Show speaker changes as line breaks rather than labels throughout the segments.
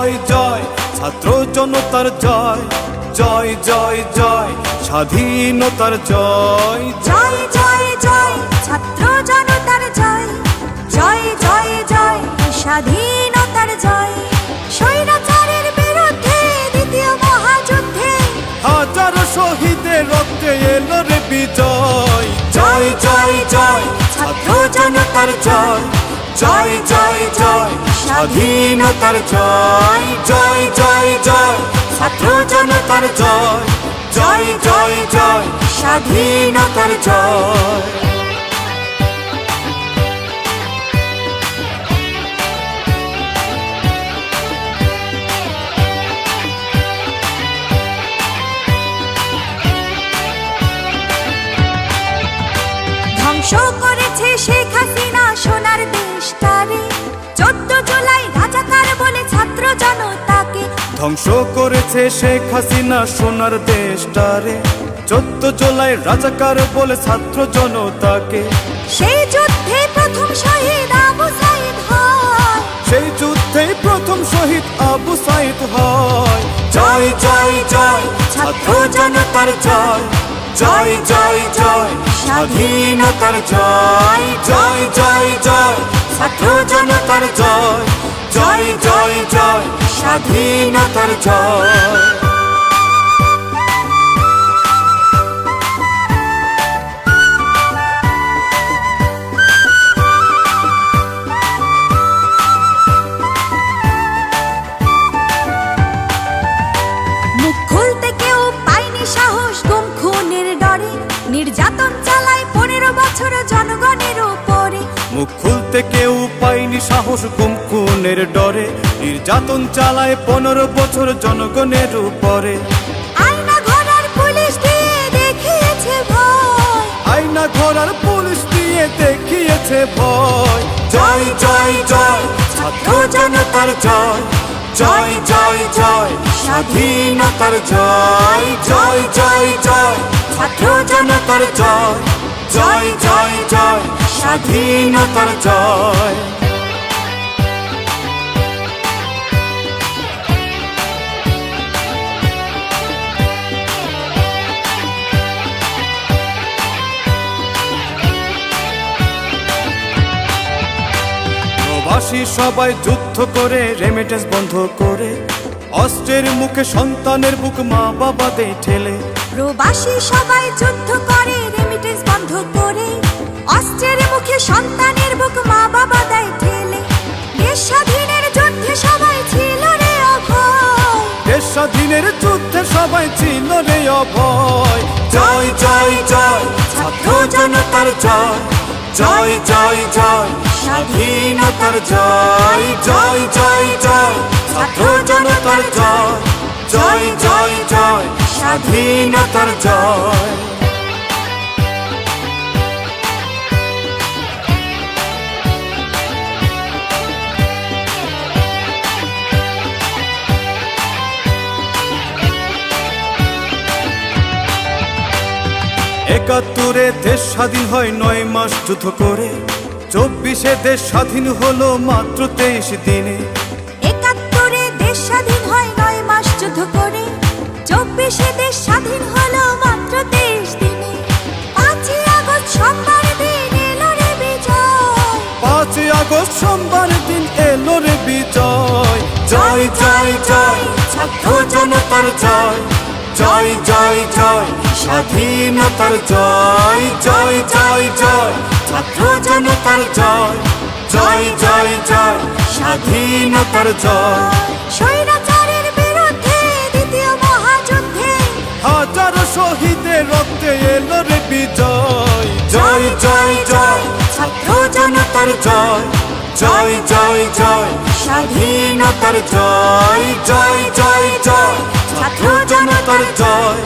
জয় জয় ছাত্র জনতার জয়, জয় জয় জয় স্বাধীনতার জয়,
জয় জয় জয় ছাত্র জনতার জয়, জয় জয় জয় স্বাধীনতার জয়। স্বৈরাচারের বিরুদ্ধে দ্বিতীয় মহাযুদ্ধে
হাজারো শহীদের রক্তে এলো রে বিজয়, জয় জয় জয় ছাত্র জনতার জয়, জয় জয় জয় স্বাধীনতার জয়, জয় জয় জয় ছাত্র জনতার জয়, জয় জয় জয় স্বাধীনতার জয়।
ধ্বংস করেছে শেখ হাসিনা সোনার দেশটারে, 14 জুলাই রাজাকার বলে ছাত্র জনতাকে।
ধ্বংস করেছে শেখ হাসিনা সোনার দেশটারে, 14 জুলাই রাজাকার বলে ছাত্র জনতাকে।
সেই যুদ্ধে প্রথম শহীদ আবু সাইদ হয়,
সেই যুদ্ধে প্রথম শহীদ আবু সাইদ হয়, জয় জয় জয় ছাত্র জনতার জয়, জয় জয় জয় স্বাধীনতার জয়, জয় জয় জয় ছাত্র জনতার জয়, জয় জয় জয় স্বাধীনতার জয়।
মুখ খুলতে কেউ পায়নি সাহস গুম খুনের ডরে, নির্যাতন চালায় 15 বছর জনগণের উপরে।
মুখ খুলতে কেউ পায়নি সাহস গুম খুনের ডরে, নির্যাতন চালায় 15 বছর জনগণের উপরে।
আয়না ঘোড়ার পুলিশ দিয়ে দেখিয়েছে ভয়,
আয়না ঘোড়ার পুলিশ দিয়ে দেখিয়েছে ভয়, জয় জয় জয় ছাত্র জনতার জয়, জয় জয় জয় স্বাধীনতার জয়, জয় জয় জয় ছাত্র জনতার জয়, জয় জয় জয় স্বাধীনতার জয়। প্রবাসী সবাই যুদ্ধ করে রেমিটেন্স বন্ধ করে, অস্ত্রের মুখে সন্তানের বুক মা বাবা দেয় ঠেলে।
প্রবাসী সবাই যুদ্ধ করে রেমিটেন্স বন্ধ করে, অস্ত্রের মুখে সন্তানের বুক মা বাবা দেয় ঠেলে। দেশ স্বাধীনের যুদ্ধে সবাই ছিল রে অভয়,
দেশ স্বাধীনের যুদ্ধে সবাই ছিল রে অভয়, জয় জয় জয় ছাত্র জনতার জয়, জয় জয় জয় স্বাধীনতার জয়, জয় জয় জয় ছাত্র জনতার জয়, জয় জয় জয় স্বাধীনতার জয়। একাত্তরে দেশ স্বাধীন হয় 9 মাস যুদ্ধ করে, 24-এ দেশ স্বাধীন হলো মাত্র 23 দিনে।
71-এ দেশ স্বাধীন হয় 9 মাস যুদ্ধ করে, 24-এ দেশ স্বাধীন হলো মাত্র 23 দিনে। 5ই আগস্ট সোমবার দিন এলো রে বিজয়,
5ই আগস্ট সোমবার দিন এলো রে বিজয়, জয় জয় জয় ছাত্র জনতার জয়, জয় জয় জয় স্বাধীনতার জয়, জয় জয় জয় ছাত্র জনতার জয়, জয় জয় জয় স্বাধীনতার জয়।
স্বৈরাচারের বিরুদ্ধে দ্বিতীয় মহাযুদ্ধে
হাজারো শহীদের রক্তে এলো রে বিজয়, জয় জয় জয় ছাত্র জনতার জয়, জয় জয় জয় স্বাধীনতার জয়, জয় জয় জয় ছাত্র জনতার জয়,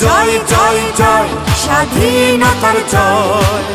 জয় জয় জয় স্বাধীনতার জয়।